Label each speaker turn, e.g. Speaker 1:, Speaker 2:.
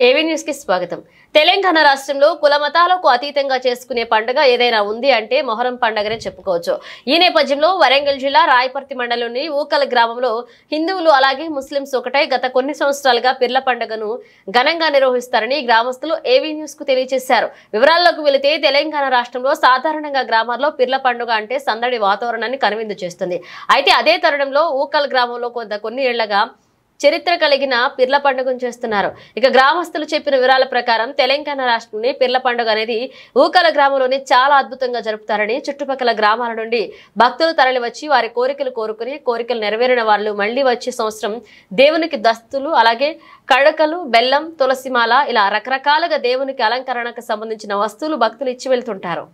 Speaker 1: AV news కి స్వాగతం. తెలంగాణ రాష్ట్రంలో కుల మతాలకు అతీతంగా చేసుకునే పండుగ ఏదైనా ఉంది అంటే మొహరం పండుగనే చెప్పుకోవచ్చు. ఈ నేపథ్యంలో వరంగల్ జిల్లా రాయపర్తి మండలంలోని ఊకల గ్రామంలో హిందువులు అలాగే ముస్లింస్ ఒకటై గత కొన్ని సంవత్సరాలుగా పిర్ల పండుగను ఘనంగా నిర్వహిస్తారని గ్రామస్తులు ఏవీ న్యూస్ కు తెలియజేశారు. వివరాల్లోకి వెళితే తెలంగాణ రాష్ట్రంలో సాధారణంగా గ్రామాల్లో పిర్ల పండుగ అంటే సందడి వాతావరణాన్ని కనువిందు చేస్తుంది. అయితే అదే తరుణంలో ఊకల్ గ్రామంలో కొన్ని ఏళ్లగా చరిత్ర కలిగిన పిర్ల పండుగను చేస్తున్నారు. ఇక గ్రామస్తులు చెప్పిన వివరాల ప్రకారం తెలంగాణ రాష్ట్రంలోని పిర్ల పండుగ అనేది ఊకల గ్రామంలోని చాలా అద్భుతంగా జరుపుతారని, చుట్టుపక్కల గ్రామాల నుండి భక్తులు తరలి వచ్చి వారి కోరికలు కోరుకుని కోరికలు నెరవేరిన వాళ్ళు మళ్లీ వచ్చే సంవత్సరం దేవునికి దస్తులు అలాగే కడకలు, బెల్లం, తులసిమాల ఇలా రకరకాలుగా దేవునికి అలంకరణకు సంబంధించిన వస్తువులు భక్తులు ఇచ్చి వెళ్తుంటారు.